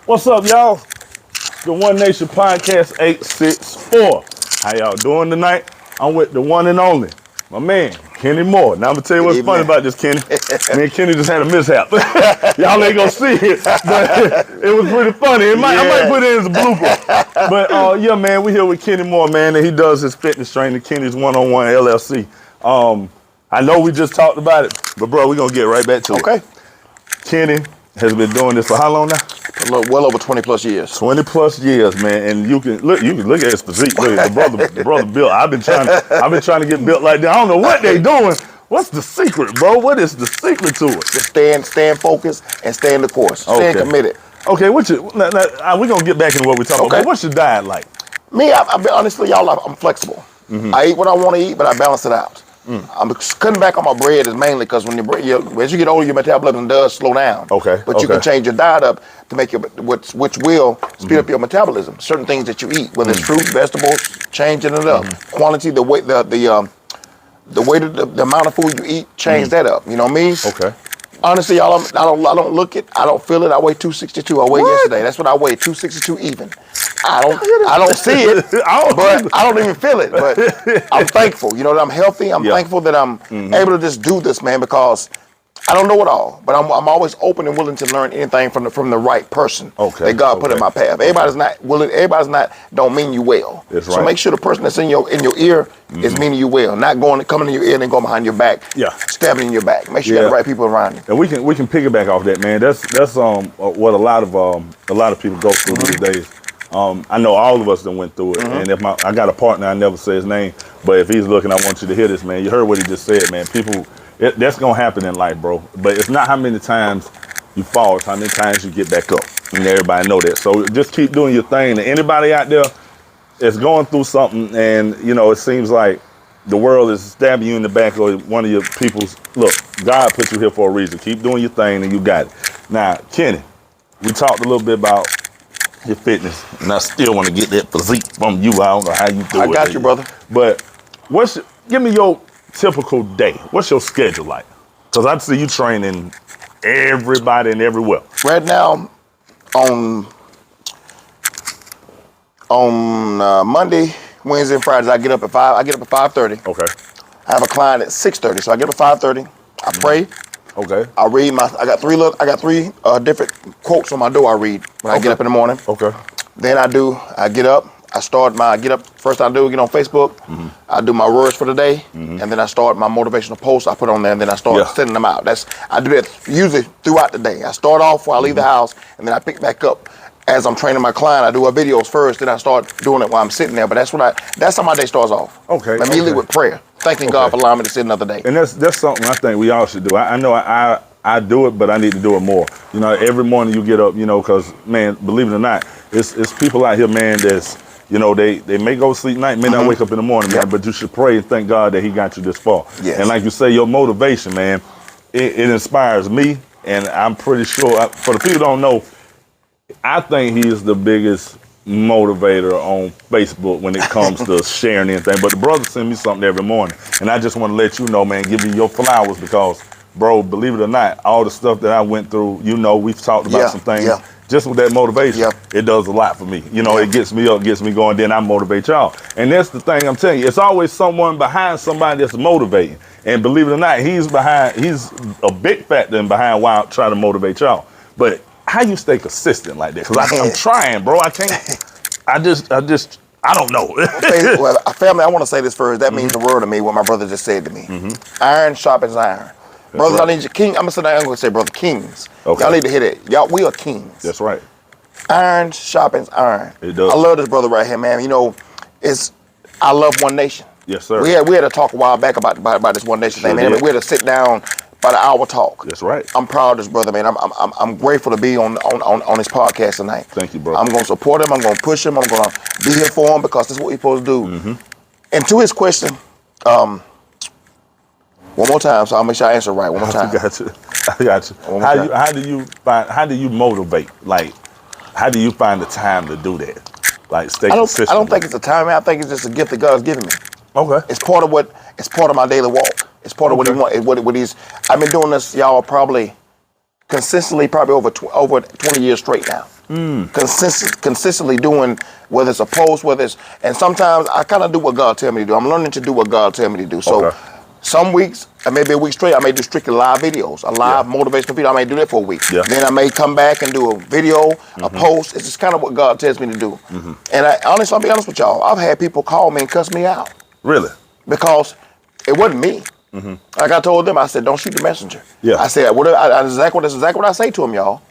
What's up, y'all? The One Nation Podcast 864. How y'all doing tonight? I'm with the one and only, my man, Kenny Moore. Now I'm gonna tell you what's funny about this, Kenny. Me and Kenny just had a mishap. Y'all ain't gonna see it, but it was pretty funny. I might put it as a blooper. But yeah, man, we here with Kenny Moore, man, and he does his fitness training, Kenny's One-on-One LLC. I know we just talked about it, but bro, we're gonna get right back to it. Okay. Kenny has been doing this for how long now? Well over 20 plus years. 20 plus years, man, and you can look at his physique. Look, the brother built. I've been trying to get built like that. I don't know what they doing. What's the secret, bro? What is the secret to it? Just staying focused and staying the course. Staying committed. Okay, we're gonna get back into what we're talking about. What's your diet like? Me, honestly, y'all, I'm flexible. I eat what I want to eat, but I balance it out. I'm cutting back on my bread is mainly because when as you get older, your metabolism does slow down. Okay. But you can change your diet up to make which will speed up your metabolism. Certain things that you eat, whether it's fruit, vegetables, changing it up. Quantity, the weight, the amount of food you eat, change that up. You know what I mean? Okay. Honestly, y'all, I don't look it. I don't feel it. I weigh 262. I weighed yesterday. That's what I weighed, 262 even. I don't see it, but I don't even feel it. But I'm thankful. You know that I'm healthy. I'm thankful that I'm able to just do this, man, because I don't know it all, but I'm always open and willing to learn anything from the right person that God put in my path. Everybody's not willing. Everybody's not don't mean you well. That's so right. make sure the person that's in your ear is meaning you well, not coming in your ear and then going behind your back, stabbing in your back. Make sure you got the right people around you. And we can piggyback off that, man. That's what a lot of people go through these days. I know all of us that went through it, and if I got a partner, I never say his name, but if he's looking, I want you to hear this, man. You heard what he just said, man. That's gonna happen in life, bro. But it's not how many times you fall, it's how many times you get back up. And everybody know that. So just keep doing your thing. And anybody out there that's going through something and, it seems like the world is stabbing you in the back or one of your people's, look, God put you here for a reason. Keep doing your thing and you got it. Now, Kenny, we talked a little bit about your fitness, and I still want to get that physique from you. I don't know how you do it. I got you, brother. But give me your typical day. What's your schedule like? Because I see you training everybody and everywhere. Right now, on Monday, Wednesday, and Fridays, I get up at 5. I get up at 5:30. Okay. I have a client at 6:30, so I get up at 5:30. I pray. Okay. I read I got three different quotes on my door. I read when I get up in the morning. Okay. Then I get up. First I do, get on Facebook. I do my words for the day, and then I start my motivational posts I put on there, and then I start sending them out. I do that usually throughout the day. I start off before I leave the house, and then I pick back up as I'm training my client. I do my videos first, then I start doing it while I'm sitting there. But that's how my day starts off. Okay. Immediately with prayer, thanking God for allowing me to sit another day. And that's something I think we all should do. I know I do it, but I need to do it more. Every morning you get up, because, man, believe it or not, it's people out here, man, that's, they may go to sleep night, may not wake up in the morning, man, but you should pray and thank God that he got you this far. Yes. And like you say, your motivation, man, it inspires me, and I'm pretty sure, for the people who don't know, I think he is the biggest motivator on Facebook when it comes to sharing anything. But the brother send me something every morning, and I just want to let you know, man, give you your flowers because, bro, believe it or not, all the stuff that I went through, we've talked about some things. Yeah. Just with that motivation, it does a lot for me. It gets me up, gets me going, then I motivate y'all. And that's the thing I'm telling you. It's always someone behind somebody that's motivating. And believe it or not, he's a big factor behind why I try to motivate y'all. But how you stay consistent like that? Because I'm trying, bro. I can't, I don't know. Well, family, I want to say this first. That means the world to me, what my brother just said to me. Iron sharpens iron. Brothers, I need you, king. I'm gonna sit down. I'm gonna say, brother, kings. Okay. Y'all need to hear that. Y'all, we are kings. That's right. Iron sharpens iron. It does. I love this brother right here, man. I love One Nation. Yes, sir. We had a talk a while back about this One Nation thing, man. We had to sit down about an hour talk. That's right. I'm proud of this brother, man. I'm grateful to be on his podcast tonight. Thank you, bro. I'm gonna support him. I'm gonna push him. I'm gonna be here for him because that's what we're supposed to do. And to his question, one more time, so I'll make sure I answer right. One more time. I got you. How do you motivate? Like, how do you find the time to do that? Like, stay consistent. I don't think it's a time, man. I think it's just a gift that God's given me. Okay. It's part of my daily walk. It's part of what he wants. What he's. I've been doing this, y'all, probably consistently, over 20 years straight now. Consistently doing, whether it's a post, and sometimes I kind of do what God tell me to do. I'm learning to do what God tell me to do. So some weeks, maybe a week straight, I may do strictly live videos, a live motivational video. I may do that for a week. Yeah. Then I may come back and do a video, a post. It's just kind of what God tells me to do. And honestly, I'll be honest with y'all. I've had people call me and cuss me out. Really? Because it wasn't me. Like I told them, I said, don't shoot the messenger. Yeah. I said, that's exactly what I say to them, y'all.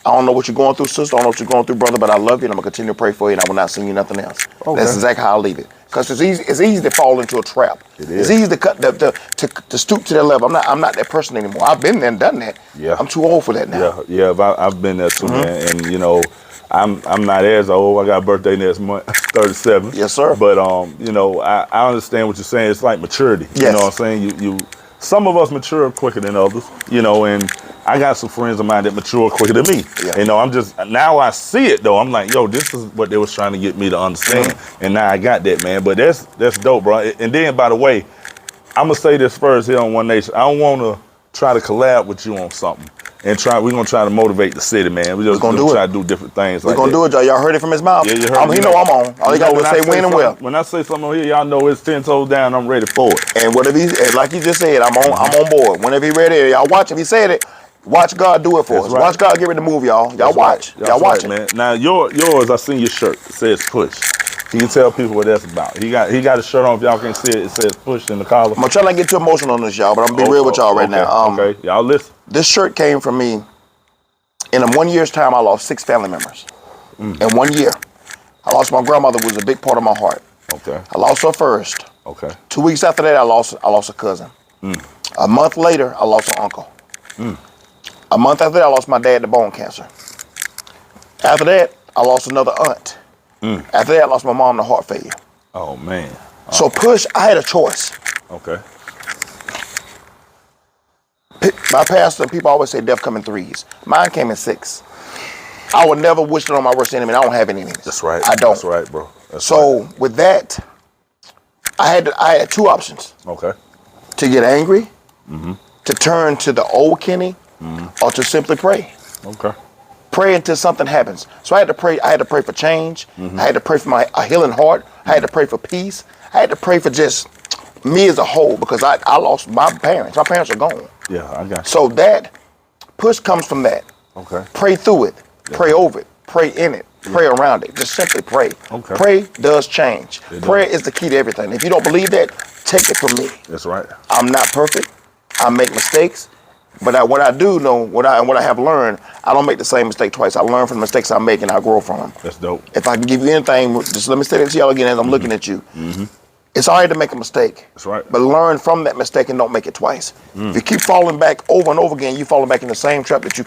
I don't know what you're going through, sister. I don't know what you're going through, brother, but I love you and I'm going to continue to pray for you and I will not send you nothing else. Okay. That's exactly how I leave it. Because it's easy to fall into a trap. It is. It's easy to stoop to that level. I'm not that person anymore. I've been there and done that. Yeah. I'm too old for that now. Yeah, I've been there too, man. And you know, I'm not as old. I got a birthday next month, 37. Yes, sir. But you know, I understand what you're saying. It's like maturity. Yes. You know what I'm saying? You some of us mature quicker than others, you know, and I got some friends of mine that mature quicker than me. Yeah. You know, now I see it though. I'm like, yo, this is what they was trying to get me to understand. And now I got that, man. But that's dope, bro. And then, by the way, I'm gonna say this first here on One Nation. I don't want to try to collab with you on something. And we're gonna try to motivate the city, man. We're just gonna try to do different things. We're gonna do it, y'all. Y'all heard it from his mouth. Yeah, you heard. He know I'm on. All he got to say win and well. When I say something on here, y'all know it's 10 toes down. I'm ready for it. And whatever like he just said, I'm on board. Whenever he ready, y'all watch. If he said it, watch God do it for us. Right. Watch God get ready to move, y'all. Y'all watch. Right. Y'all watch it, man. Now yours, I seen your shirt. It says push. Can you tell people what that's about? He got a shirt on. If y'all can see it, it says push in the collar. I'm gonna try not to get too emotional on this, y'all, but I'm gonna be real with y'all right now. Okay, y'all listen. This shirt came from me. In 1 year's time, I lost 6 family members. In 1 year, I lost my grandmother, who was a big part of my heart. Okay. I lost her first. Okay. 2 weeks after that, I lost a cousin. A month later, I lost an uncle. A month after that, I lost my dad to bone cancer. After that, I lost another aunt. After that, I lost my mom to heart failure. Oh man. So push, I had a choice. Okay. My pastor, people always say death come in 3s. Mine came in 6. I would never wish it on my worst enemy. I don't have any enemies. That's right. I don't. That's right, bro. With that, I had 2 options. Okay. To get angry, to turn to the old Kenny, or to simply pray. Okay. Pray until something happens. So I had to pray. I had to pray for change. I had to pray for a healing heart. I had to pray for peace. I had to pray for just me as a whole, because I lost my parents. My parents are gone. Yeah, I got you. So that push comes from that. Okay. Pray through it. Pray over it. Pray in it. Pray around it. Just simply pray. Okay. Pray does change. Prayer does. is the key to everything. If you don't believe that, take it from me. That's right. I'm not perfect. I make mistakes. But what I do know, what I have learned, I don't make the same mistake twice. I learn from the mistakes I make and I grow from them. That's dope. If I can give you anything, just let me say that to y'all again as I'm looking at you. It's all right to make a mistake. That's right. But learn from that mistake and don't make it twice. If you keep falling back over and over again, you're falling back in the same trap that you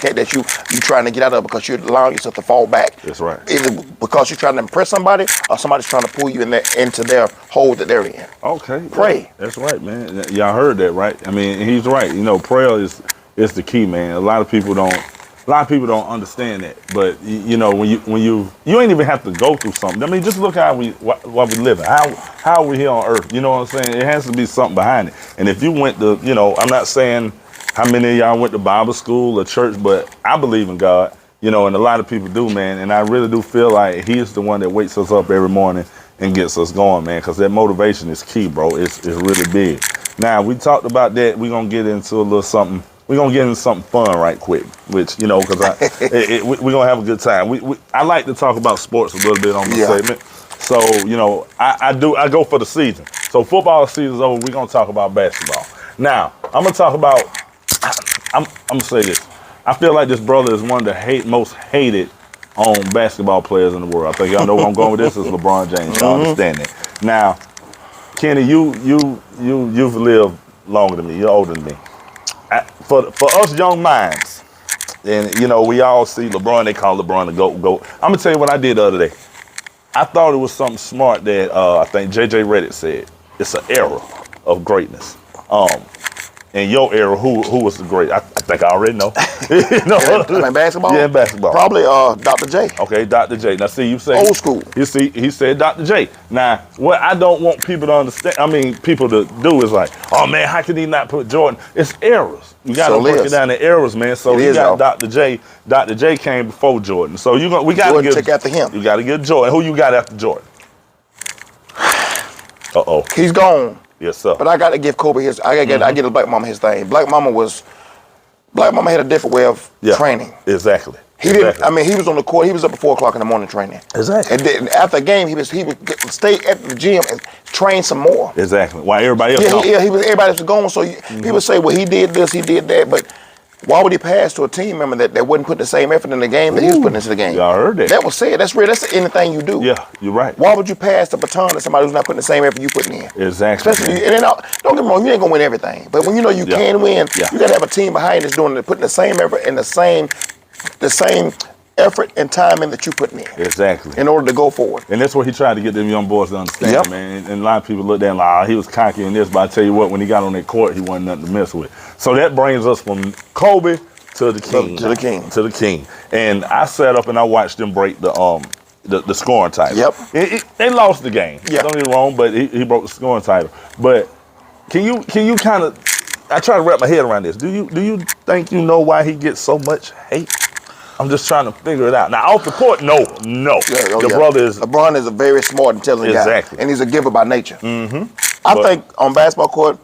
trying to get out of, because you're allowing yourself to fall back. That's right. Either because you're trying to impress somebody, or somebody's trying to pull you into their hole that they're in. Okay. Pray. That's right, man. Y'all heard that, right? I mean, he's right. You know, prayer is the key, man. A lot of people don't understand that. But you know, when you ain't even have to go through something. I mean, just look how what we living. How are we here on earth? You know what I'm saying? It has to be something behind it. And if you went to, you know, I'm not saying how many of y'all went to Bible school or church, but I believe in God. You know, and a lot of people do, man. And I really do feel like He's the one that wakes us up every morning and gets us going, man. Because that motivation is key, bro. It's really big. Now, we talked about that. We're gonna get into a little something. We're gonna get into something fun right quick, which, you know, because we're gonna have a good time. I like to talk about sports a little bit on the segment. So, you know, I go for the season. So football season's over. We're gonna talk about basketball. Now, I'm gonna say this. I feel like this brother is one of the most hated on basketball players in the world. I think y'all know where I'm going with this. Is LeBron James. Y'all understand that. Now, Kenny, you've lived longer than me. You're older than me. For us young minds, and you know, we all see LeBron. They call LeBron the GOAT. I'm gonna tell you what I did the other day. I thought it was something smart that I think JJ Redick said. It's an era of greatness. in your era, who was the great? I think I already know. You know? In basketball? Yeah, in basketball. Probably Dr. J. Okay, Dr. J. Now see, you say Old school. You see, he said Dr. J. Now, what I don't want people to understand, people to do is like, oh man, how can he not put Jordan? It's errors. You got to break it down to errors, man. So you got Dr. J. Dr. J came before Jordan. So we got to check after him. You got to get Jordan. Who you got after Jordan? Uh-oh. He's gone. Yes, sir. But I got to give Kobe his. I get a Black Mama his thing. Black Mama had a different way of training. Exactly. He didn't. I mean, he was on the court. He was up at 4 o'clock in the morning training. Exactly. And then after a game, he would stay at the gym and train some more. Exactly. While everybody else gone. Everybody was gone. So people say, well, he did this, he did that, but why would he pass to a team member that wasn't putting the same effort in the game that he was putting into the game? Y'all heard that. That was said. That's real. That's anything you do. Yeah, you're right. Why would you pass the baton to somebody who's not putting the same effort you putting in? Exactly. Especially, and then, don't get me wrong, you ain't gonna win everything. But when you know you can win, you gotta have a team behind us putting the same effort and the same effort and time in that you putting in. Exactly. In order to go forward. And that's what he tried to get them young boys to understand, man. And a lot of people looked at him like, he was cocky in this, but I tell you what, when he got on that court, he wasn't nothing to mess with. So that brings us from Kobe to the king. To the king. And I sat up and I watched them break the scoring title. Yep. They lost the game. Yeah. Don't get me wrong, but he broke the scoring title. But can you kind of, I try to wrap my head around this. Do you think you know why he gets so much hate? I'm just trying to figure it out. Now, off the court, no. Brother is... LeBron is a very smart, intelligent guy. And he's a giver by nature. I think on basketball court,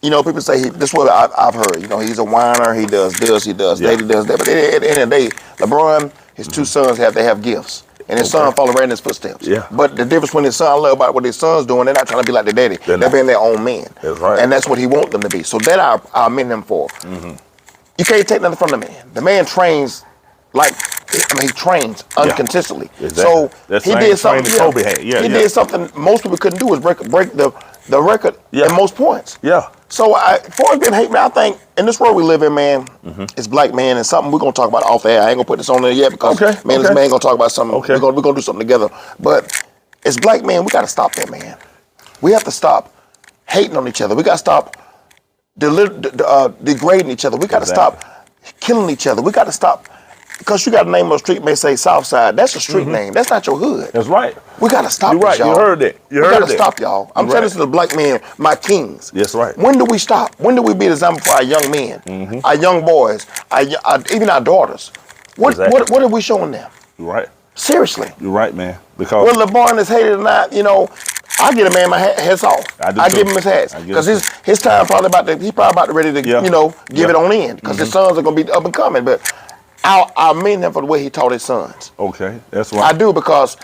people say, this is what I've heard. He's a whiner, he does this, he does that, he does that. But at the end of the day, LeBron, his 2 sons have gifts. And his son follow right in his footsteps. Yeah. But the difference when his son love about what his son's doing, they're not trying to be like their daddy. They're being their own man. That's right. And that's what he wants them to be. So that I commend him for. You can't take nothing from the man. The man trains he trains unconsistently. Exactly. So that's he did something. Kobe had. He did something most people couldn't do, was break the record in most points. Yeah. So for us being hate, man, I think in this world we live in, man, it's black man and something we're gonna talk about off the air. I ain't gonna put this on there yet because this man gonna talk about something. We're gonna do something together. But as black men, we gotta stop that, man. We have to stop hating on each other. We gotta stop degrading each other. We gotta stop killing each other. We gotta stop. Because you got a name of a street may say Southside. That's a street name. That's not your hood. That's right. We got to stop this, y'all. You heard that. We got to stop, y'all. I'm telling this to the black men, my kings. That's right. When do we stop? When do we be the example for our young men, our young boys, even our daughters? What are we showing them? You're right. Seriously. You're right, man. Because whether LeBron is hated or not, I get a man my hats off. I give him his hats because his time probably he's probably about to ready to give it on in because his sons are gonna be up and coming. But I mean him for the way he taught his sons. Okay, that's right. I do because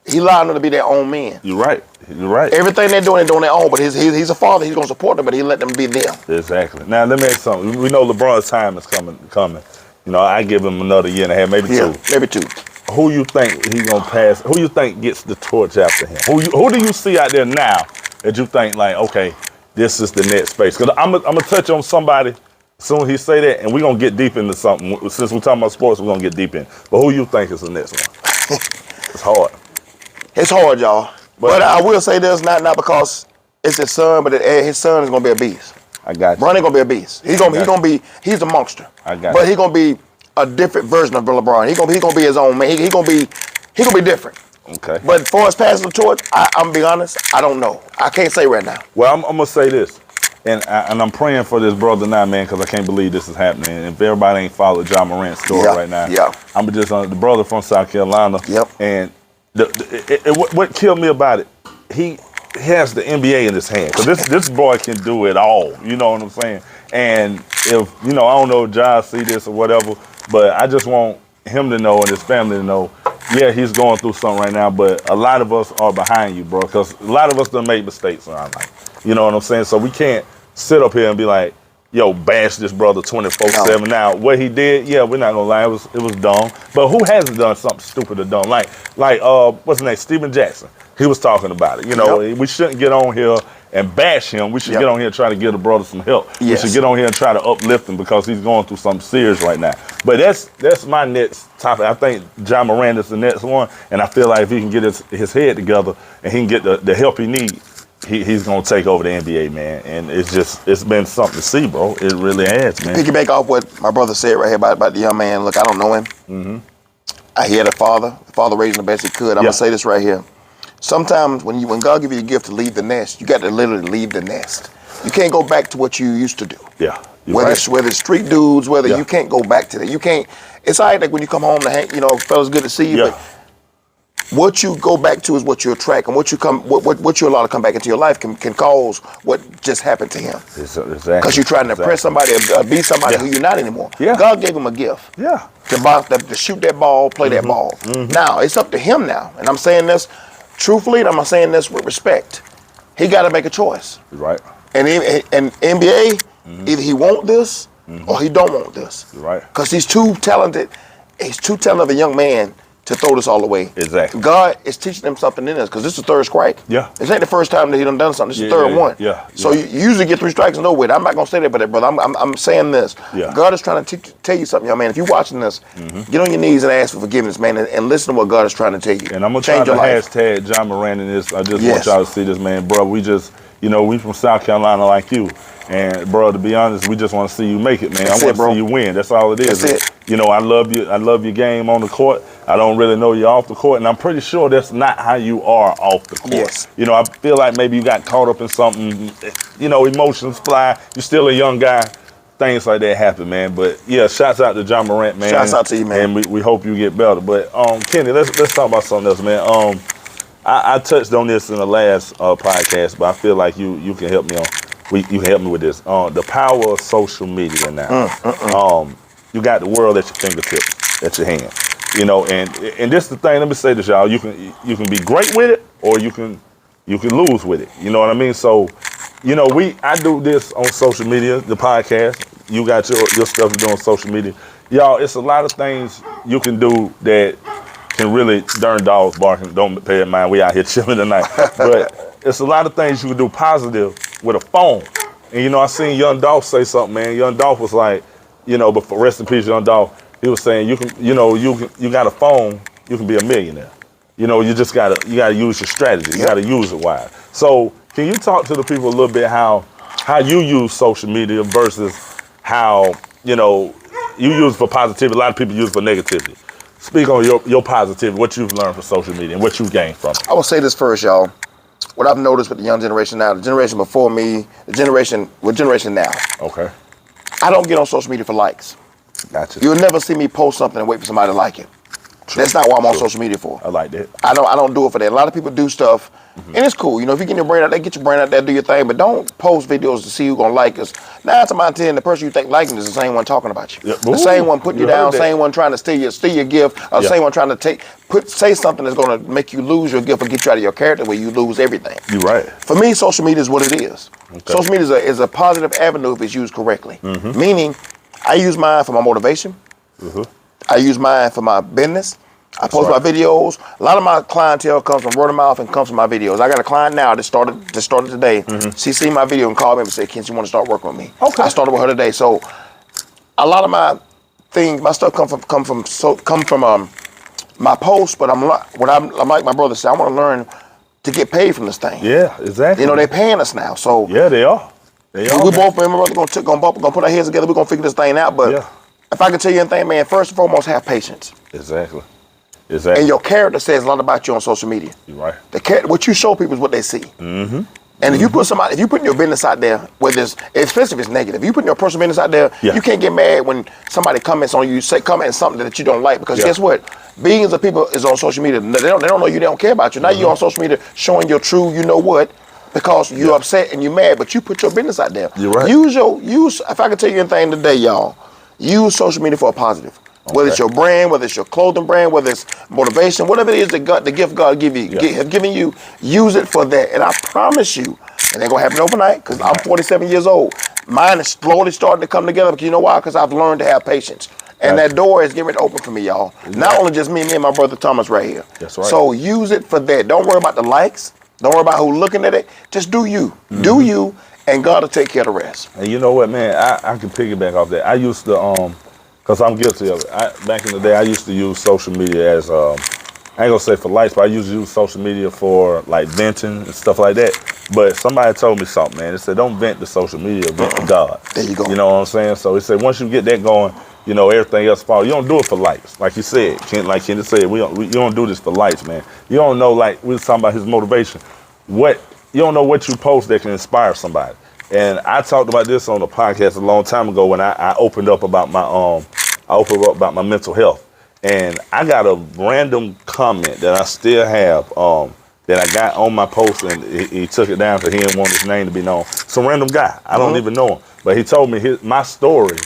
he allowed them to be their own men. You're right. You're right. Everything they're doing their own, but he's a father. He's gonna support them, but he let them be them. Exactly. Now let me ask you something. We know LeBron's time is coming. I give him another year and a half, maybe 2. Maybe 2. Who you think he gonna pass? Who you think gets the torch after him? Who do you see out there now that you think like, okay, this is the next space? Because I'm gonna touch on somebody. Soon he say that, and we're going to get deep into something. Since we're talking about sports, we're going to get deep in. But who you think is the next one? It's hard. It's hard, y'all. But I will say this, not because it's his son, but his son is going to be a beast. I got you. Bron ain't going to be a beast. He's a monster. I got you. But he's going to be a different version of LeBron. He's going to be his own man. He's going to be different. Okay. But for us passing the torch, I'm going to be honest, I don't know. I can't say right now. Well, I'm going to say this. And I'm praying for this brother now, man, because I can't believe this is happening. And if everybody ain't followed John Morant's story right now, I'm just the brother from South Carolina. And what killed me about it, he has the NBA in his hand. Because this boy can do it all. You know what I'm saying? And if, I don't know if John see this or whatever, but I just want him to know and his family to know, he's going through something right now, but a lot of us are behind you, bro, because a lot of us done made mistakes in our life. You know what I'm saying? So we can't sit up here and be like, bash this brother 24/7. Now, what he did, we're not gonna lie, it was dumb. But who hasn't done something stupid or dumb? Like what's his name? Steven Jackson. He was talking about it. We shouldn't get on here and bash him. We should get on here and try to give the brother some help. We should get on here and try to uplift him because he's going through something serious right now. But that's my next topic. I think John Moran is the next one, and I feel like if he can get his head together and he can get the help he needs, he's gonna take over the NBA, man. And it's been something to see, bro. It really has, man. Piggyback off what my brother said right here about the young man. Look, I don't know him. He had a father. The father raised him the best he could. I'm gonna say this right here. Sometimes when God give you a gift to leave the nest, you got to literally leave the nest. You can't go back to what you used to do. Yeah. Whether it's street dudes, you can't go back to that. You can't. It's all right like when you come home to hang, fellas, good to see you. But what you go back to is what you attract, and what you allow to come back into your life can cause what just happened to him. Exactly. Because you're trying to impress somebody or be somebody who you're not anymore. Yeah. God gave him a gift. Yeah. To shoot that ball, play that ball. Now it's up to him now, and I'm saying this truthfully, and I'm saying this with respect. He got to make a choice. Right. And NBA, either he want this or he don't want this. Right. Because he's too talented. He's too talented of a young man to throw this all away. Exactly. God is teaching him something in this because this is the third strike. Yeah. This ain't the first time that he done something. This is the third one. Yeah. So you usually get 3 strikes and no with. I'm not gonna say that, but brother, I'm saying this. Yeah. God is trying to tell you something, young man. If you're watching this, get on your knees and ask for forgiveness, man, and listen to what God is trying to tell you. And I'm gonna try to hashtag John Moran in this. I just want y'all to see this, man, bro. We just, we from South Carolina like you. And bro, to be honest, we just want to see you make it, man. I want to see you win. That's all it is. That's it. I love you. I love your game on the court. I don't really know you off the court, and I'm pretty sure that's not how you are off the court. Yes. I feel like maybe you got caught up in something. Emotions fly. You're still a young guy. Things like that happen, man. But yeah, shouts out to John Morant, man. Shouts out to you, man. And we hope you get better. But Kenny, let's talk about something else, man. I touched on this in the last podcast, but I feel like you can help me on. You can help me with this. The power of social media now. You got the world at your fingertips, at your hand. And this is the thing. Let me say this, y'all. You can be great with it, or you can lose with it. You know what I mean? So, I do this on social media, the podcast. You got your stuff you do on social media. Y'all, it's a lot of things you can do that can really, darn dogs barking, don't pay it mind, we out here chilling tonight. But it's a lot of things you can do positive with a phone. And I seen Young Dolph say something, man. Young Dolph was like, but for rest in peace, Young Dolph, he was saying you got a phone, you can be a millionaire. You just gotta use your strategy. You gotta use it wise. So can you talk to the people a little bit how you use social media versus how, you use it for positivity. A lot of people use it for negativity. Speak on your positivity, what you've learned from social media and what you've gained from it. I will say this first, y'all. What I've noticed with the young generation now, the generation before me, generation now. Okay. I don't get on social media for likes. Gotcha. You'll never see me post something and wait for somebody to like it. True. That's not what I'm on social media for. I like that. I don't do it for that. A lot of people do stuff, and it's cool. If you get your brain out there, get your brain out there, do your thing, but don't post videos to see who's gonna like us. 9 to my 10, the person you think liking is the same one talking about you. Yeah. The same one putting you down, same one trying to steal your gift, or the same one trying to say something that's gonna make you lose your gift or get you out of your character where you lose everything. You're right. For me, social media is what it is. Okay. Social media is a positive avenue if it's used correctly. Meaning, I use mine for my motivation. I use mine for my business. I post my videos. A lot of my clientele comes from word of mouth and comes from my videos. I got a client now that started today. She seen my video and called me and said, "Ken, you want to start working with me?" Okay. I started with her today. So a lot of my stuff come from my posts. But I'm like my brother said, I want to learn to get paid from this thing. Yeah, exactly. They're paying us now. So yeah, they are. We both, me and my brother, gonna put our heads together. We're gonna figure this thing out. But if I can tell you anything, man, first and foremost, have patience. Exactly. And your character says a lot about you on social media. You're right. What you show people is what they see. And if you put your business out there, especially if it's negative, if you put your personal business out there, you can't get mad when somebody comments on you, comment something that you don't like, because guess what? Billions of people is on social media. They don't know you. They don't care about you. Now you're on social media showing your true, because you're upset and you're mad, but you put your business out there. You're right. If I can tell you anything today, y'all, use social media for a positive. Okay. Whether it's your brand, whether it's your clothing brand, whether it's motivation, whatever it is that the gift God have given you, use it for that. And I promise you, it ain't gonna happen overnight, because I'm 47 years old. Mine is slowly starting to come together, because you know why? Because I've learned to have patience. And that door is getting open for me, y'all. Exactly. Not only just me and my brother Thomas right here. That's right. So use it for that. Don't worry about the likes. Don't worry about who's looking at it. Just do you. Do you, and God will take care of the rest. And you know what, man? I can piggyback off that. I used to, because I'm guilty of it. Back in the day, I used to use social media as I ain't gonna say for likes, but I usually use social media for like venting and stuff like that. But somebody told me something, man. They said, don't vent to social media, vent to God. There you go. You know what I'm saying? So they said, once you get that going, you know, everything else falls. You don't do it for likes. Like you said, like Kenneth said, you don't do this for likes, man. You don't know, like, we was talking about his motivation. You don't know what you post that can inspire somebody. And I talked about this on the podcast a long time ago when I opened up about my mental health. And I got a random comment that I still have that I got on my post, and he took it down because he didn't want his name to be known. Some random guy. I don't even know him. But he told me my story,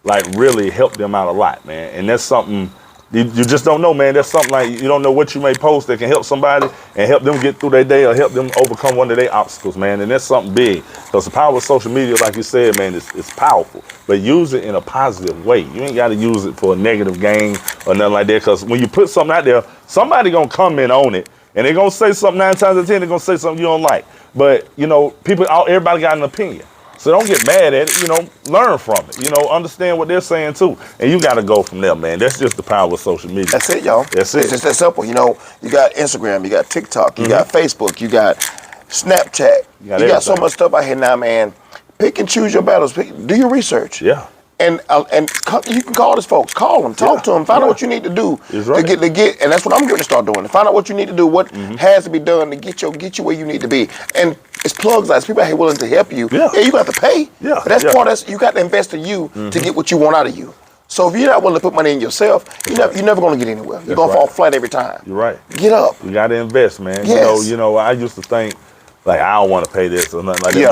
like, really helped him out a lot, man. And that's something you just don't know, man. That's something like you don't know what you may post that can help somebody and help them get through their day or help them overcome one of their obstacles, man. And that's something big. Because the power of social media, like you said, man, it's powerful. But use it in a positive way. You ain't got to use it for a negative gain or nothing like that. Because when you put something out there, somebody going to comment on it. And they're going to say something 9 times out of 10, they're going to say something you don't like. But, you know, everybody got an opinion. So don't get mad at it, you know, learn from it, you know, understand what they're saying too. And you got to go from there, man. That's just the power of social media. That's it, y'all. That's it. It's just that simple. You know, you got Instagram, you got TikTok, you got Facebook, you got Snapchat. You got so much stuff out here now, man. Pick and choose your battles. Do your research. Yeah. And you can call these folks, call them, talk to them, find out what you need to do to get, and that's what I'm going to start doing. To find out what you need to do, what has to be done to get you where you need to be. And it's plugs, like people out here willing to help you. Yeah, you got to pay. Yeah, but that's part of you got to invest in you to get what you want out of you. So if you're not willing to put money in yourself, you're never going to get anywhere. You're going to fall flat every time. You're right. Get up. You got to invest, man. Yes. You know, I used to think like I don't want to pay this or nothing like that,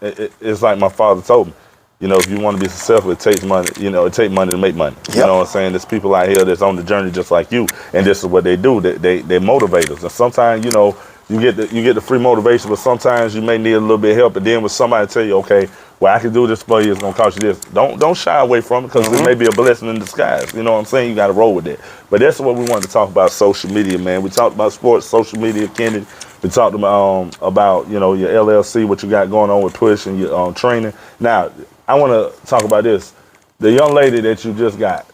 but it's like my father told me. You know, if you want to be successful, it takes money. You know, it takes money to make money. Yep. You know what I'm saying? There's people out here that's on the journey just like you, and this is what they do. They motivate us. And sometimes, you know, you get the free motivation, but sometimes you may need a little bit of help. And then when somebody tell you, okay, well, I can do this for you, it's gonna cost you this. Don't shy away from it because it may be a blessing in disguise. You know what I'm saying? You got to roll with it. But that's what we wanted to talk about: social media, man. We talked about sports, social media, Kennedy. We talked about you know, your LLC, what you got going on with Push and your training. Now, I want to talk about this. The young lady that you just got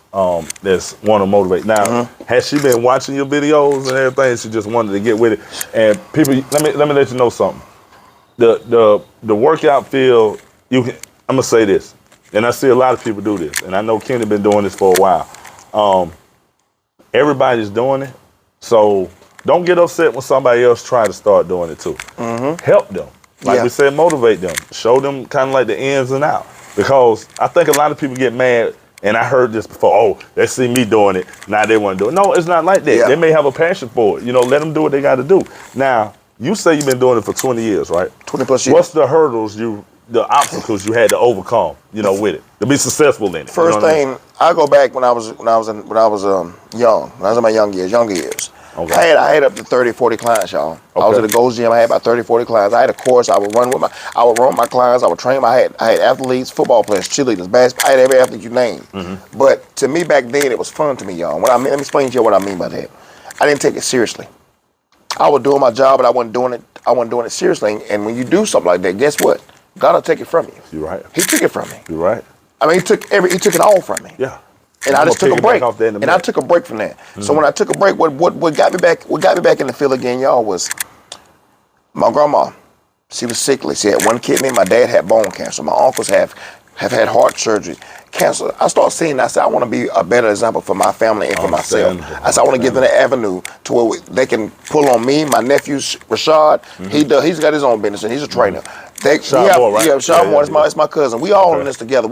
that's want to motivate. Now, has she been watching your videos and everything? She just wanted to get with it. And people, let me let you know something. The workout field, I'm gonna say this, and I see a lot of people do this, and I know Kenny been doing this for a while. Everybody's doing it, so don't get upset when somebody else try to start doing it too. Help them. Like we said, motivate them. Show them kind of like the ins and outs. Because I think a lot of people get mad, and I heard this before, oh, they see me doing it, now they want to do it. No, it's not like that. They may have a passion for it. You know, let them do what they got to do. Now, you say you've been doing it for 20 years, right? 20 plus years. What's the hurdles the obstacles you had to overcome, you know, with it, to be successful in it? First thing, I go back when I was young, when I was in my younger years. Okay. I had up to 30, 40 clients, y'all. Okay. I was at the Gold's Gym. I had about 30, 40 clients. I had a course. I would run with my clients. I would train them. I had athletes, football players, cheerleaders, basketball. I had every athlete you name. But to me back then, it was fun to me, y'all. Let me explain to you what I mean by that. I didn't take it seriously. I was doing my job, but I wasn't doing it seriously. And when you do something like that, guess what? God will take it from you. You're right. He took it from me. You're right. I mean, he took it all from me. Yeah. And I just took a break. And I took a break from that. So when I took a break, what got me back in the field again, y'all, was my grandma. She was sickly. She had one kidney. My dad had bone cancer. My uncles have had heart surgery, cancer. I started seeing. I said, I want to be a better example for my family and for myself. I said, I want to give them an avenue to where they can pull on me. My nephew Rashad, he's got his own business and he's a trainer. Rashad Moore, it's my cousin. We all in this together.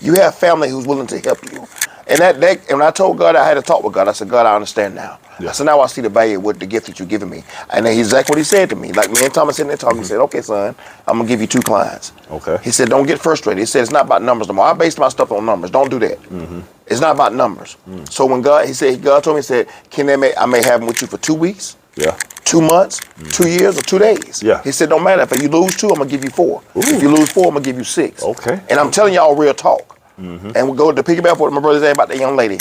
You have family who's willing to help you. And and when I told God, I had a talk with God. I said, God, I understand now. Yeah. I said, now I see the value with the gift that you're giving me. And then he's exactly what he said to me. Like me and Thomas sitting there talking, he said, okay, son, I'm going to give you 2 clients. Okay. He said, don't get frustrated. He said, it's not about numbers no more. I based my stuff on numbers. Don't do that. It's not about numbers. So when God told me, he said, I may have him with you for 2 weeks. Yeah. 2 months, 2 years, or 2 days. Yeah. He said, don't matter. If you lose 2, I'm going to give you 4. Ooh. If you lose 4, I'm going to give you 6. Okay. And I'm telling y'all real talk. And we go to piggyback what my brother said about that young lady.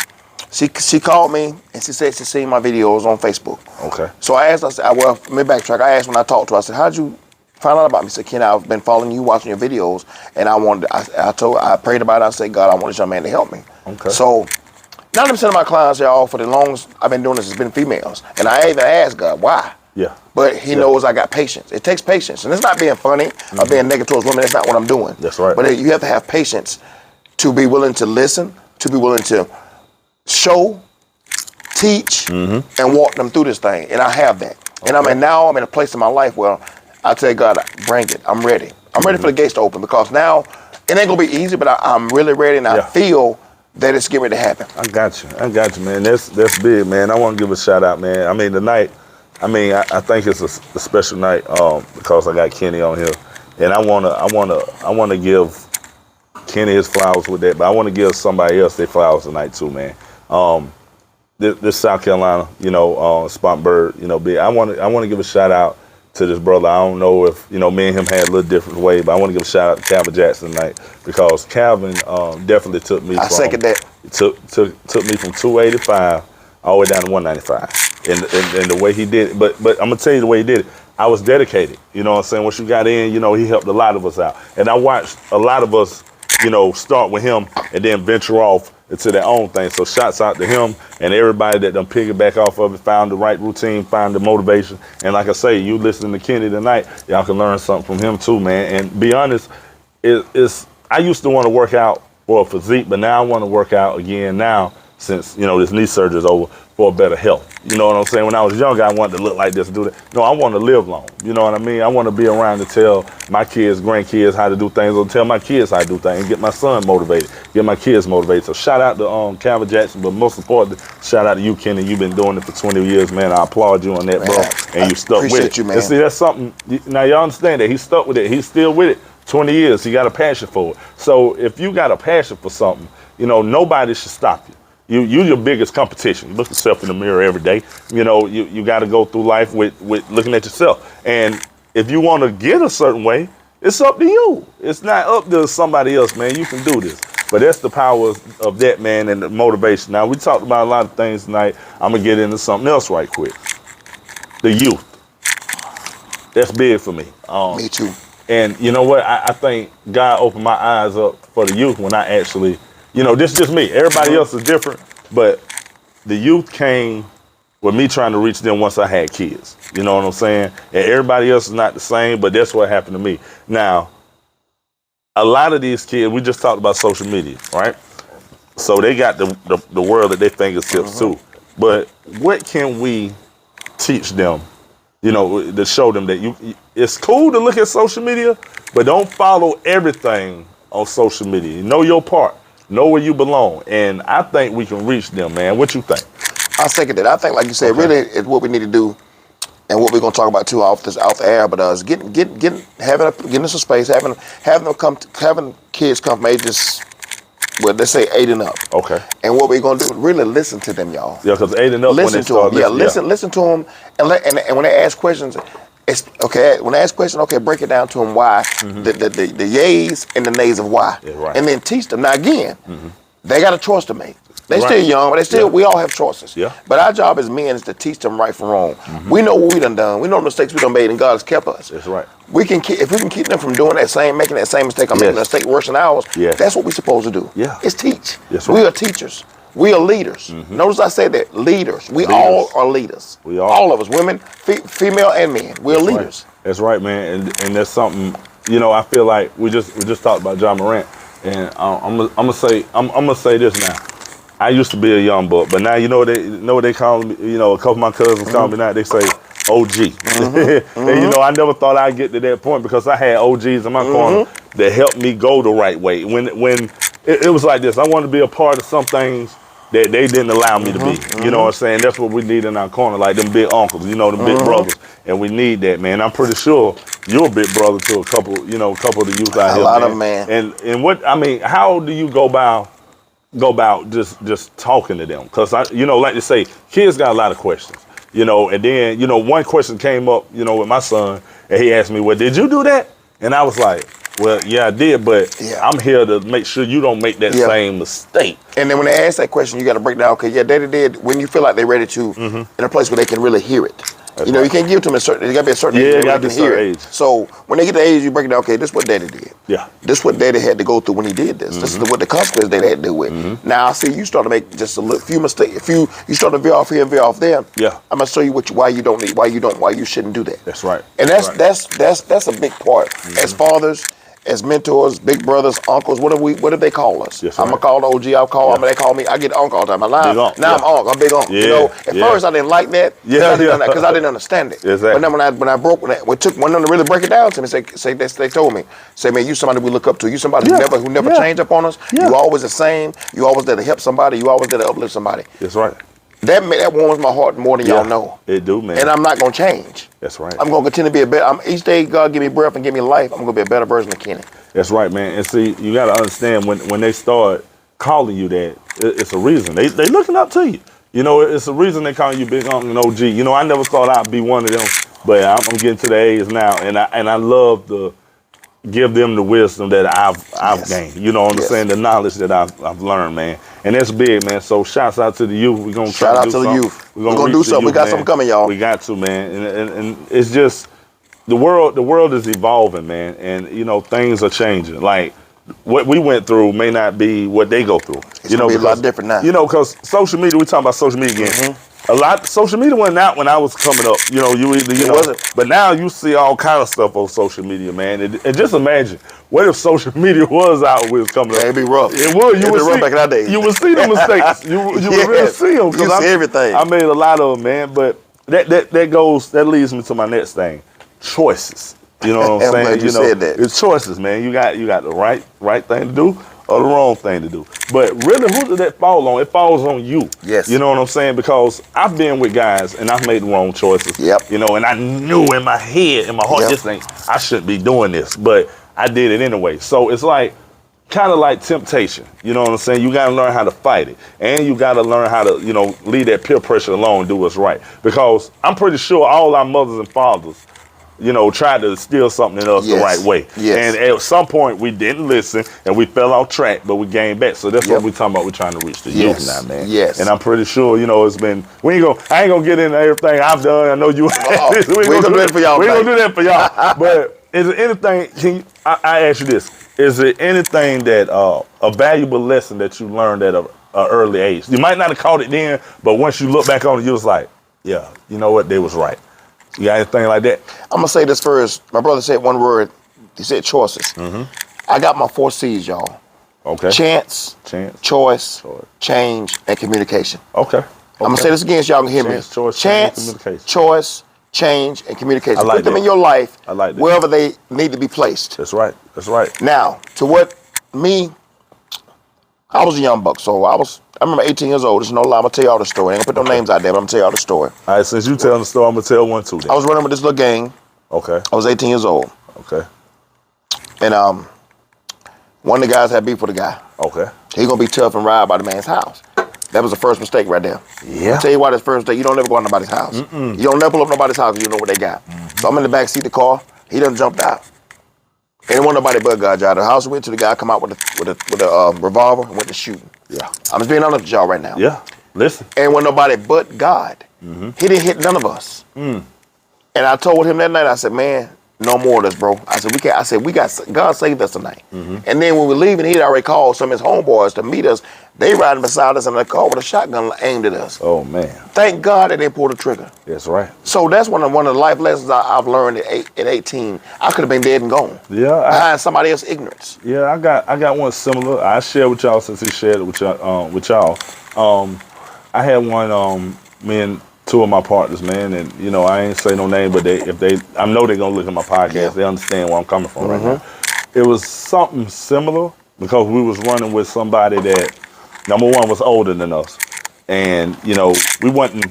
She called me and she said she seen my videos on Facebook. Okay. So I asked, let me backtrack. I asked when I talked to her, I said, how'd you find out about me? She said, Ken, I've been following you, watching your videos, and I prayed about it. I said, God, I want this young man to help me. Okay. So 90% of my clients, y'all, for the longest I've been doing this, has been females. And I even asked God, why? Yeah. But he knows I got patience. It takes patience. And it's not being funny or being negative towards women. That's not what I'm doing. That's right. But you have to have patience to be willing to listen, to be willing to show, teach, and walk them through this thing. And I have that. Okay. And now I'm in a place in my life where I tell God, bring it. I'm ready. I'm ready for the gates to open, because now it ain't going to be easy, but I'm really ready, and I feel that it's getting ready to happen. I got you, man. That's big, man. I want to give a shout out, man. I mean, tonight, I think it's a special night because I got Kenny on here, and I wanna give Kenny his flowers with that, but I want to give somebody else their flowers tonight too, man. This South Carolina, Spartanburg, big. I want to give a shout out to this brother. I don't know if me and him had a little different way, but I want to give a shout out to Calvin Jackson tonight, because Calvin definitely took me. I second that. Took me from 285 all the way down to 195, and the way he did it. But I'm gonna tell you the way he did it. I was dedicated. You know what I'm saying? Once you got in, he helped a lot of us out, and I watched a lot of us, start with him and then venture off into their own thing. So shouts out to him and everybody that done piggyback off of it, found the right routine, found the motivation. And like I say, you listening to Kenny tonight, y'all can learn something from him too, man. And be honest, I used to want to work out for a physique, but now I want to work out again now, since this knee surgery is over, for better health. You know what I'm saying? When I was younger, I wanted to look like this and do that. No, I want to live long. You know what I mean? I want to be around to tell my kids, grandkids how to do things, or tell my kids how to do things, and get my son motivated, get my kids motivated. So shout out to Calvin Jackson, but most importantly, shout out to you, Kenny. You've been doing it for 20 years, man. I applaud you on that, bro. And you stuck with it. You, man. And see, that's something. Now y'all understand that he stuck with it. He's still with it. 20 years. He got a passion for it. So if you got a passion for something, nobody should stop you. You're your biggest competition. You look yourself in the mirror every day. You got to go through life with looking at yourself. And if you want to get a certain way, it's up to you. It's not up to somebody else, man. You can do this. But that's the power of that, man, and the motivation. Now, we talked about a lot of things tonight. I'm going to get into something else right quick. The youth. That's big for me. Me too. And you know what? I think God opened my eyes up for the youth when I actually, this is just me. Everybody else is different, but the youth came with me trying to reach them once I had kids. You know what I'm saying? And everybody else is not the same, but that's what happened to me. Now, a lot of these kids, we just talked about social media, right? So they got the world at their fingertips too. But what can we teach them, to show them that it's cool to look at social media, but don't follow everything on social media. Know your part. Know where you belong. And I think we can reach them, man. What you think? I second that. I think, like you said, really it's what we need to do, and what we're gonna talk about too off the air. But getting us some space, having kids come from ages, let's say 8 and up. Okay. And what we're gonna do, really listen to them, y'all. Yeah, because 8 and up, listen to them. Listen to them, and when they ask questions, it's okay. When they ask questions, break it down to them why, the yays and the nays of why, and then teach them. Now again, they got a choice to make. They still young, but we all have choices. Yeah. But our job as men is to teach them right from wrong. We know what we done. We know the mistakes we done made, and God has kept us. That's right. If we can keep them from doing making that same mistake, or making a mistake worse than ours. That's what we're supposed to do. Yeah. It's teach. Right. We are teachers. We are leaders. Notice I said that, leaders. We all are leaders. We are. All of us, women, female and men. We're leaders. Right. That's right, man. And that's something, I feel like we just talked about John Morant, and I'm gonna say this now. I used to be a young buck, but now what they call me. A couple of my cousins call me now. They say OG. And I never thought I'd get to that point, because I had OGs in my corner that helped me go the right way. When it was like this, I wanted to be a part of some things that they didn't allow me to be. You know what I'm saying? That's what we need in our corner, like them big uncles, them big brothers, and we need that, man. I'm pretty sure you're a big brother to a couple of the youth out here. A lot of them, man. And how do you go about just talking to them? Because like they say, kids got a lot of questions. And then one question came up, with my son, and he asked me, "Well, did you do that?" And I was like, Well, yeah, I did, but Yeah. I'm here to make sure you don't make that same mistake. And then when they ask that question, you got to break down. Okay, yeah, daddy did. When you feel like they're ready to, in a place where they can really hear it. That's You can give to them a certain. They got to be a certain age. Yeah, Where got they to can be a hear certain it. age. So when they get the age, you break it down. Okay, this is what daddy did. Yeah. This is what daddy had to go through when he did this. This is what the consequences daddy had to deal with. Now I see you start to make just a few mistakes. You start to veer off here and veer off there. Yeah. I'm gonna show you why you shouldn't do that. That's right. And that's a big part. As fathers, as mentors, big brothers, uncles, what do they call us? Yes, I'm gonna right. call the OG. They call me. I get uncle all the time. Big unc, Now I'm uncle. I'm big uncle. Yeah, At first I didn't like that. Yeah, because I didn't understand it. Exactly. But then when it took one of them to really break it down to me, they told me, man, you somebody we look up to. You somebody who never changed up on us. Yeah. You always the same. You always there to help somebody. You always there to uplift somebody. That's right. That warms my heart more than y'all know. It do, man. And I'm not gonna change. That's right. I'm gonna continue to be a better. Each day God give me breath and give me life. I'm gonna be a better version of Kenny. That's right, man. And see, you got to understand when they start calling you that, it's a reason. They looking up to you. It's a reason they call you Big Uncle and OG. I never thought I'd be one of them, but I'm getting to the age now, and I love to give them the wisdom that I've gained. You know what I'm saying? The knowledge that I've learned, man. And that's big, man. So shouts out to the youth. We're gonna try Shout to out do to the something. youth. We're gonna do something. We got something coming, y'all. We got to, man. And it's just the world is evolving, man. And things are changing. Like what we went through may not be what they go through. It's gonna be a lot different now. Because social media. We talking about social media again. Social media wasn't out when I was coming up. It wasn't. But now you see all kind of stuff on social media, man. And just imagine, what if social media was out when it was coming up? It'd be rough. It would. You would rough see, back in our days. You would see the mistakes. You would really see them. You see everything. I made a lot of them, man. But that leads me to my next thing: choices. You know what I'm saying? Glad you said that. It's choices, man. You got the right thing to do or the wrong thing to do. But really, who does that fall on? It falls on you. Yes. You know what I'm saying? Because I've been with guys and I've made the wrong choices. Yep. And I knew in my head, in my heart, I shouldn't be doing this, but I did it anyway. So it's kind of like temptation. You know what I'm saying? You got to learn how to fight it. And you got to learn how to, leave that peer pressure alone and do what's right. Because I'm pretty sure all our mothers and fathers, tried to steal something in us the right way. Yes. And at some point we didn't listen and we fell off track, but we gained back. So that's what we're talking about. We're trying to reach the youth now, man. Yes. And I'm pretty sure, it's been, I ain't gonna get into everything I've done. I know you. We ain't gonna do that for y'all. We ain't gonna do that for y'all. But is there anything, I ask you this, is there anything that, a valuable lesson that you learned at an early age? You might not have caught it then, but once you look back on it, you was like, yeah, you know what, they was right. You got anything like that? I'm gonna say this first. My brother said one word. He said choices. I got my 4 C's, y'all. Okay. Chance, choice, change, and communication. Okay. I'm gonna say this again so y'all can hear Chance, me. choice, Chance, change, and communication. choice, change, and communication. I like Put them that. in your life I like that. wherever they need to be placed. That's right. That's right. Now, to what me, I was a young buck, so I remember 18 years old. There's no lie. I'm gonna tell you all the story. I ain't gonna put no names out there, but I'm gonna tell you all the story. All right, since you telling the story, I'm gonna tell one too then. I was running with this little gang. Okay. I was 18 years old. Okay. And one of the guys had beef with a guy. Okay. He gonna be tough and ride by the man's house. That was the first mistake right there. Yeah. I'll tell you why this first mistake. You don't never go to nobody's house. You don't never pull up nobody's house because you know what they got. So I'm in the back seat of the car. He done jumped out. Ain't want nobody but God out of the house. Went to the guy, come out with a revolver and went to shooting. Yeah. I'm just being honest with y'all right now. Yeah. Listen. Ain't want nobody but God. He didn't hit none of us. And I told him that night, I said, man, no more of this, bro. I said, we can't. I said, God saved us tonight. And then when we were leaving, he'd already called some of his homeboys to meet us. They riding beside us in the car with a shotgun aimed at us. Oh man. Thank God that they pulled the trigger. That's right. So that's one of the life lessons I've learned at 18. I could have been dead and gone. Yeah. Behind somebody else's ignorance. Yeah, I got one similar. I shared with y'all since he shared it with y'all. I had one. Me and 2 of my partners, man, and I ain't say no name, but I know they're gonna look at my podcast. Yeah. They understand where I'm coming from right now. It was something similar because we was running with somebody that, number one, was older than us, and we wasn't,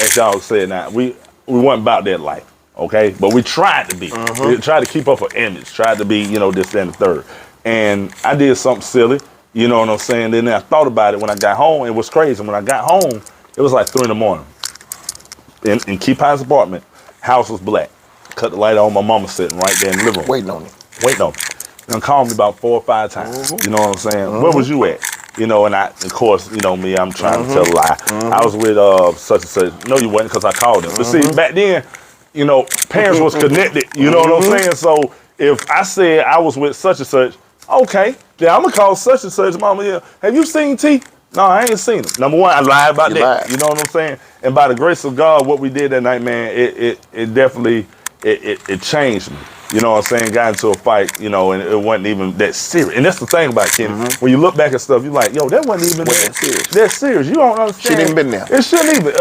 as y'all said now, we wasn't about that life, okay? But we tried to be. We tried to keep up an image, tried to be, this, that, and the third. And I did something silly, you know what I'm saying? Then I thought about it when I got home. It was crazy. When I got home, it was like 3 in the morning. In Key Pine's apartment, house was black. Cut the light on, my mama sitting right there in the living room. Waiting on it. Waiting on me. and called me about 4 or 5 times. You know what I'm saying? Where was you at? You know, and of course, you know me, I'm trying to tell a lie. I was with such and such. No, you wasn't, because I called them. But see, back then, you know, parents was connected. You know what I'm saying? So if I said I was with such and such, okay, then I'm gonna call such and such. Mama, yeah, have you seen T? No, I ain't seen him. Number one, I lied about that. Lied. You know what I'm saying? And by the grace of God, what we did that night, man, it definitely it changed me. You know what I'm saying? Got into a fight, you know, and it wasn't even that serious. And that's the thing about Kenny. When you look back at stuff, you're like, yo, that wasn't even that serious. You don't understand. Shouldn't even been there. It shouldn't even.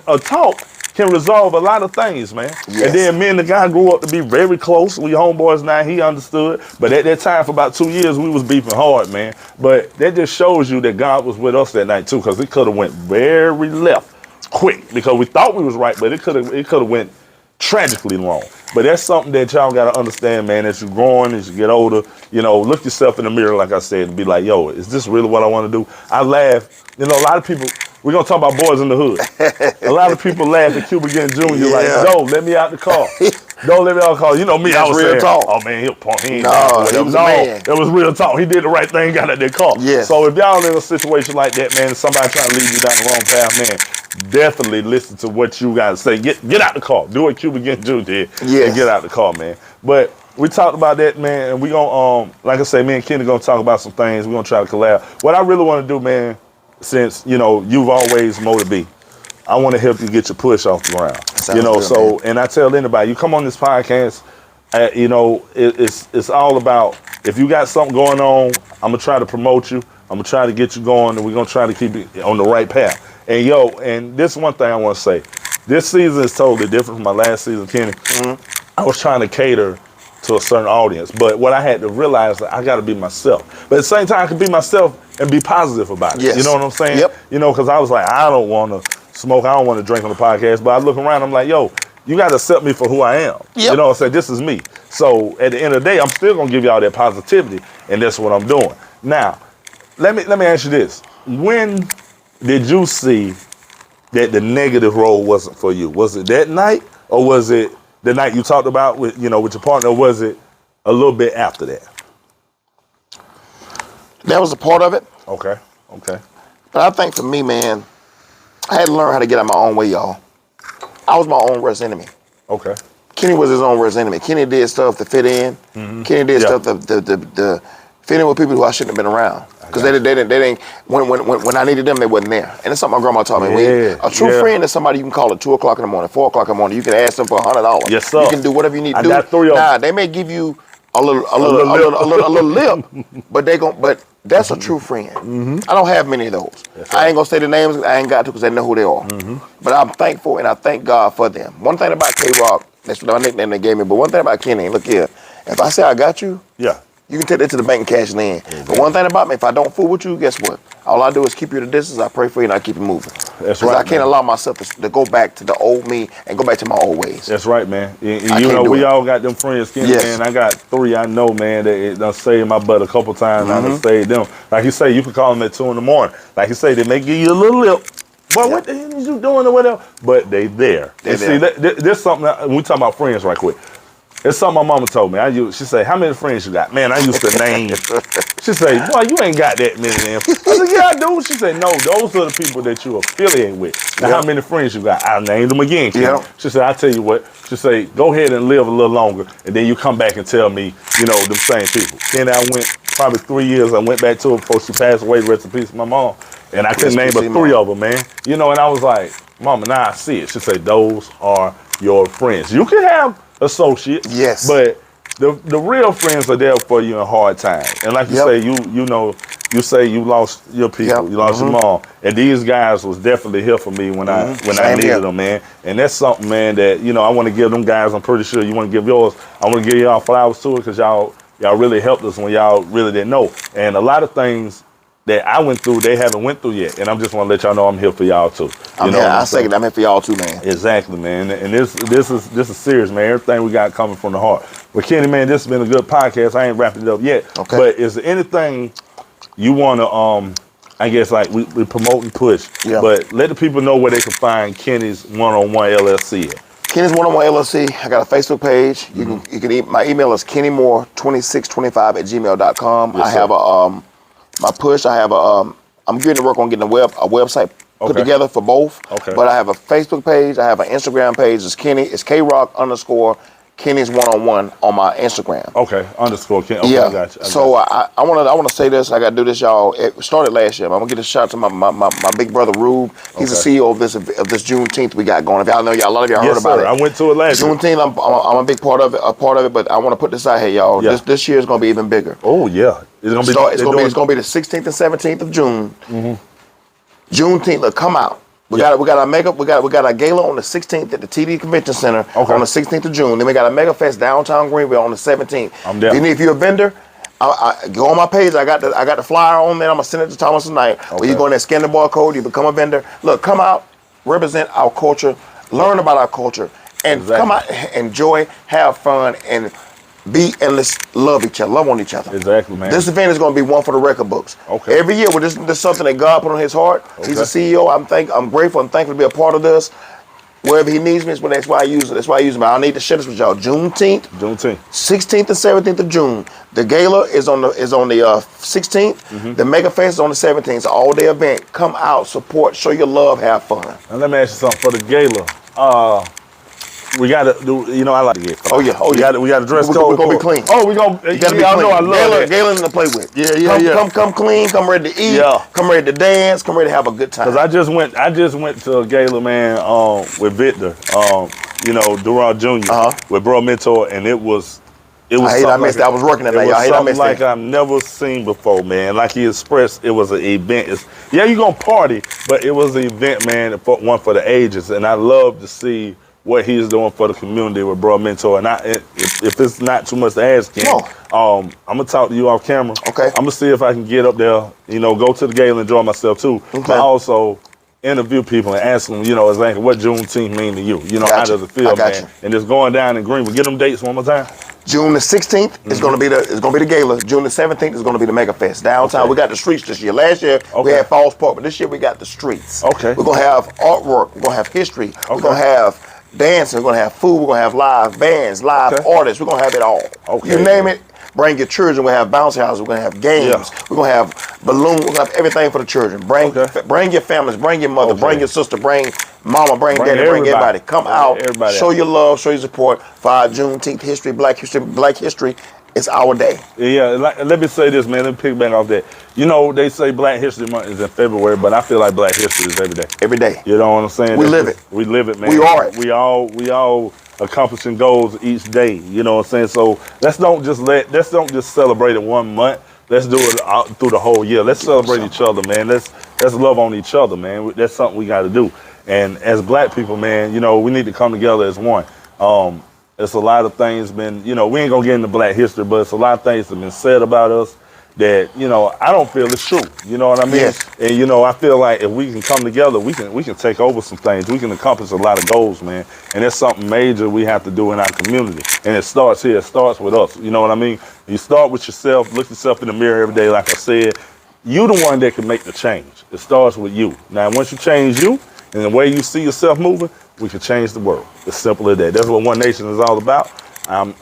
A talk can resolve a lot of things, man. Yes. And then me and the guy grew up to be very close. We homeboys now. He understood. But at that time, for about 2 years, we was beefing hard, man. But that just shows you that God was with us that night too, because it could have went very left quick, because we thought we was right, but it could have went tragically wrong. But that's something that y'all got to understand, man. As you're growing, as you get older, you know, look yourself in the mirror, like I said, and be like, yo, is this really what I want to do? I laugh. You know, a lot of people, we're going to talk about boys in the hood. A lot of people laugh at Cuba getting Junior, like, no, let me out the car. Don't let me out the car. You know me, That's I was real saying, talk. oh, man, he ain't No, he was a man. It was real talk. He did the right thing, got out that car. Yes. So if y'all in a situation like that, man, somebody trying to lead you down the wrong path, man, definitely listen to what you got to say. Get out the car. Do what Cuba getting Junior did, and get out the car, man. But we talked about that, man, and we gonna, like I say, me and Kenny gonna talk about some things. We're gonna try to collab. What I really want to do, man, since, you know, you've always motivated me, I want to help you get your push off the ground. Sounds you know, good, so, man. and I tell anybody, you come on this podcast, you know, it's all about, if you got something going on, I'm gonna try to promote you. I'm gonna try to get you going, and we're gonna try to keep it on the right path. And yo, and this one thing I want to say, this season is totally different from my last season, Kenny. I was trying to cater to a certain audience, but what I had to realize, that I got to be myself. But at the same time, I can be myself and be positive about it. Yes. You know what I'm saying? Yep. You know, because I was like, I don't want to smoke, I don't want to drink on the podcast. But I look around, I'm like, yo, you got to accept me for who I am. Yep. You know what I'm saying? This is me. So at the end of the day, I'm still gonna give y'all that positivity, and that's what I'm doing. Now, let me ask you this: when did you see that the negative role wasn't for you? Was it that night, or was it the night you talked about with, you know, with your partner, or was it a little bit after that? That was a part of it. Okay. But I think for me, man, I had to learn how to get out of my own way, y'all. I was my own worst enemy. Okay. Kenny was his own worst enemy. Kenny did stuff to fit in. Kenny did stuff to fit in with people who I shouldn't have been around. Because they didn't, when I needed them, they wasn't there. And that's something my grandma taught me. A true friend is somebody you can call at 2 o'clock in the morning, 4 o'clock in the morning. You can ask them for $100. Yes, sir. You can do whatever you need to do. I got 3 of them. Nah, they may give you a little lip, but that's a true friend. I don't have many of those. Right. I ain't gonna say the names. I ain't got to, because they know who they are. But I'm thankful, and I thank God for them. One thing about K-Rock, that's my nickname they gave me. But one thing about Kenny, look here, if I say I got you, you can take that to the bank and cash it in. But one thing about me, if I don't fool with you, guess what? All I do is keep you at a distance. I pray for you, and I keep it moving. That's right. I can't allow myself to go back to the old me and go back to my old ways. That's right, man. You know, we all got them friends, Kenny, man. I got 3 I know, man, that it done saved my butt a couple times. I done saved them. Like you say, you can call them at 2 in the morning. Like you say, they may give you a little lip. But what the hell is you doing or whatever? But they there. They're See, there's something, when we talk about friends right quick. It's something my mama told me. She said, how many friends you got? Man, I used to name. She said, boy, you ain't got that many of them. I said, yeah, I do. She said, no, those are the people that you affiliate with. Now, how many friends you got? I named them again, Kim. She said, I'll tell you what. She said, go ahead and live a little longer, and then you come back and tell me, you know, them same people. Then I went probably 3 years. I went back to her before she passed away. Rest in peace, my mom. And I couldn't name but 3 of them, man. You know, and I was like, Mama, now I see it. She said, those are your friends. You can have associates, but the real friends are there for you in hard times. And like you say, you say you lost your people, you lost your mom, and these guys was definitely here for me when I needed them, man. And that's something, man, that, you know, I want to give them guys. I'm pretty sure you want to give yours. I want to give y'all flowers too, because y'all really helped us when y'all really didn't know. And a lot of things that I went through, they haven't went through yet. And I'm just want to let y'all know I'm here for y'all too. I'm here for y'all too, man. Exactly, man. And this is serious, man. Everything we got coming from the heart. But Kenny, man, this has been a good podcast. I ain't wrapped it up yet. Okay. But is there anything you want to, I guess, like we promote and push, but let the people know where they can find Kenny's One-on-One LLC at. Kenny's One-on-One LLC. I got a Facebook page. You can my email is kennymore2625@gmail.com. Yes, I have my push. I have I'm getting to work on getting a website put together for both. Okay. But I have a Facebook page. I have an Instagram page. It's K-Rock_ Kenny's One-on-One on my Instagram. Okay, underscore Kenny. Okay, Yeah. I got you. I want to say this. I got to do this, y'all. It started last year. I'm gonna get a shout out to my big brother Rube. He's the CEO of this Juneteenth we got going. If y'all know, a lot of y'all heard about it. I went to it last year. Juneteenth. I'm a big part of it. But I want to put this out here, y'all. Yeah. This year is gonna be even bigger. Oh yeah, it's gonna be. It's gonna be the 16th and 17th of June. Juneteenth. Look, come out. We got our makeup. We got our gala on the 16th at the TD Convention Center on the 16th of June. Then we got a mega fest downtown Greenville on the 17th. I'm down. If you're a vendor, I go on my page. I got the flyer on there. I'm gonna send it to Thomas tonight. Where you go in there, scan the barcode, you become a vendor. Look, come out, represent our culture, learn about our culture, and come out, enjoy, have fun, and let's love each other, love on each other. Exactly, man. This event is going to be one for the record books. Okay. Every year, this is something that God put on His heart. Okay. He's the CEO. I'm grateful and thankful to be a part of this. Wherever He needs me, that's why I use it. That's why I use it. I need to share this with y'all. Juneteenth, 16th and 17th of June. The gala is on the 16th. The mega fest is on the 17th. It's an all-day event. Come out, support, show your love, have fun. Now let me ask you something. For the gala, we gotta do. You know, I like to get. Oh yeah. We gotta dress code. We're gonna be clean. Oh, we gonna. You gotta be y'all clean. know I love that. Gala to play with. Yeah. Come clean. Come ready to eat. Yeah. Come ready to dance. Come ready to have a good time. Cause I just went to a gala, man, with Victor, Durant Jr. With Bro Mentor, and it was. I missed that. I was working that night. It was something like that. I've never seen before, man. Like he expressed, it was an event. You gonna party, but it was an event, man, one for the ages, and I love to see what he's doing for the community with Bro Mentor. And if it's not too much to ask him, I'm gonna talk to you off camera. Okay. I'm gonna see if I can get up there, go to the gala and enjoy myself too. Okay. But also interview people and ask them, exactly what Juneteenth mean to you. How does it feel, man? And it's going down in Greenville. Get them dates one more time. June the 16th is going to be the gala. June the 17th is going to be the mega fest downtown. Okay. We got the streets this year. Last year we had Falls Park, but this year we got the streets. Okay. We're going to have artwork. We're going to have history. We're going to have dancing. We're going to have food. We're going to have live bands, live artists. We're going to have it all. Okay. You name it. Bring your children. We're going to have bouncy houses. We're going to have games. Yeah. We're going to have balloons. We're going to have everything for the children. Bring your families. Bring your mother. Bring your sister. Bring mama. Bring daddy. Bring everybody. Come out. Show your love. Show your support for our Juneteenth history, Black history. It's our day. Yeah, let me say this, man. Let me pick back off that. They say Black History Month is in February, but I feel like Black history is every day. Every day. You know what I'm saying? We live it. We live it, man. We are it. We all accomplishing goals each day. You know what I'm saying? So let's don't just celebrate it 1 month. Let's do it through the whole year. Let's celebrate each other, man. Let's love on each other, man. That's something we got to do. And as Black people, man, we need to come together as one. It's a lot of things been, we ain't gonna get into Black history, but it's a lot of things that have been said about us that, I don't feel it's true. You know what I mean? Yes. And I feel like if we can come together, we can take over some things. We can accomplish a lot of goals, man. And that's something major we have to do in our community. And it starts here. It starts with us. You know what I mean? You start with yourself. Look yourself in the mirror every day. Like I said, you the one that can make the change. It starts with you. Now, once you change you and the way you see yourself moving, we can change the world. It's simple as that. That's what One Nation is all about.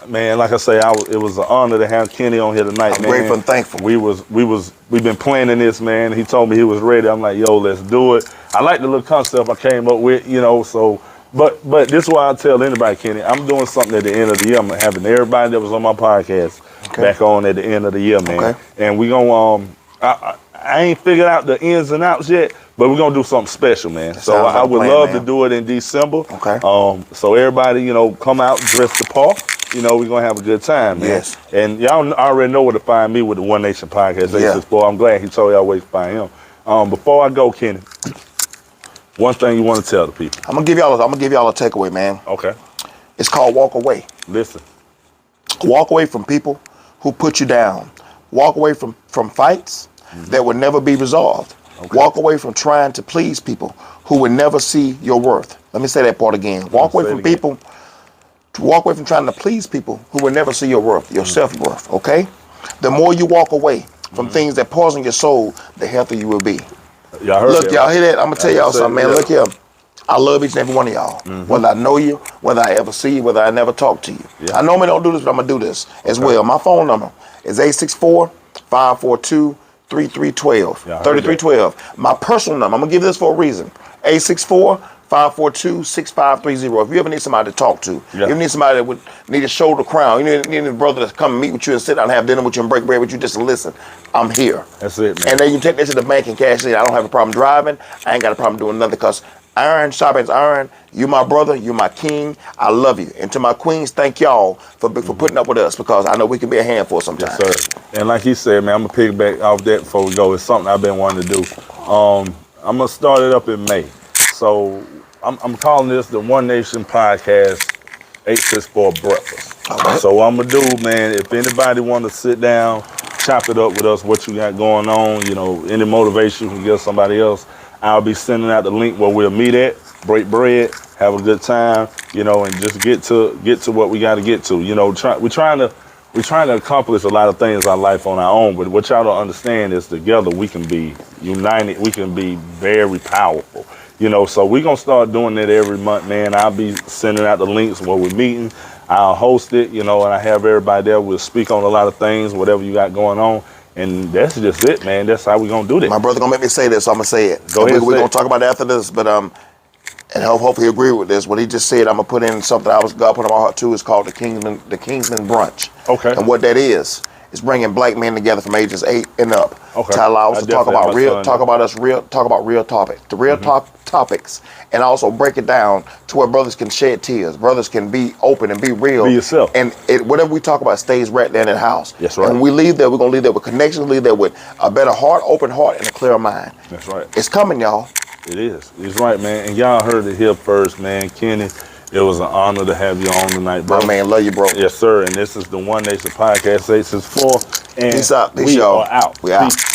Man, like I say, it was an honor to have Kenny on here tonight, man. I'm grateful and thankful. We've been planning this, man. He told me he was ready. I'm like, yo, let's do it. I like the little concept I came up with, so, but this is why I tell anybody, Kenny, I'm doing something at the end of the year. I'm having everybody that was on my podcast back on at the end of the year, man. Okay. And we gonna, I ain't figured out the ins and outs yet, but we're gonna do something special, man. So I would love to do it in December. Okay. So everybody, come out, dress the part. We're gonna have a good time, man. Yes. And y'all already know where to find me with the One Nation Podcast. 864. I'm glad he told y'all where to find him. Before I go, Kenny, one thing you want to tell the people. I'm gonna give y'all a takeaway, man. Okay. It's called walk away. Listen. Walk away from people who put you down. Walk away from fights that would never be resolved. Okay. Walk away from trying to please people who would never see your worth. Let me say that part again. Walk away from people. Walk away from trying to please people who will never see your worth, your self-worth, okay? The more you walk away from things that poison your soul, the healthier you will be. Y'all heard Look, y'all hear that? I'm going to tell y'all something, man. Look here. I love each and every one of y'all. Whether I know you, whether I ever see you, whether I never talk to you. Yeah. I normally don't do this, but I'm going to do this as well. My phone number is 864-542-3312. 3312. My personal number, I'm going to give this for a reason. 864-542-6530. If you ever need somebody to talk to, if you need somebody that would need a shoulder crown, you need a brother to come and meet with you and sit down and have dinner with you and break bread with you just to listen, I'm here. That's it, man. And then you take this to the bank and cash it in. I don't have a problem driving. I ain't got a problem doing nothing because iron sharpens iron. You my brother. You my king. I love you. And to my queens, thank y'all for putting up with us because I know we can be a handful sometimes. Yes, sir. And like he said, man, I'm going to piggyback off that before we go. It's something I've been wanting to do. I'm going to start it up in May. So I'm calling this the One Nation Podcast 864 Breakfast. Right. So what I'm going to do, man, if anybody want to sit down, chop it up with us, what you got going on, you know, any motivation you can give somebody else, I'll be sending out the link where we'll meet at, break bread, have a good time, you know, and just get to what we got to get to. You know, we're trying to accomplish a lot of things in our life on our own, but what y'all don't understand is together we can be united, we can be very powerful. You know, so we're going to start doing that every month, man. I'll be sending out the links where we're meeting. I'll host it, you know, and I have everybody there. We'll speak on a lot of things, whatever you got going on. And that's just it, man. That's how we're going to do that. My brother going to make me say this, so I'm going to say it. Go ahead. We're going to talk about it after this, but and hopefully he agree with this. What he just said, I'm going to put in something God put in my heart too. It's called the Kingsman Brunch. Okay. And what that is bringing black men together from ages 8 and up Okay. to allow us to talk about real topics, the real topics, and also break it down to where brothers can shed tears, brothers can be open and be real. Be yourself. And whatever we talk about stays right there in the house. That's right. And when we leave there, we're going to leave there with connections, leave there with a better heart, open heart, and a clear mind. That's right. It's coming, y'all. It is. It's right, man. And y'all heard it here first, man. Kenny, it was an honor to have you on tonight, bro. My man, love you, bro. Yes, sir. And this is the One Nation Podcast 864. And Peace out. Peace, we y'all. are out. We out. Peace.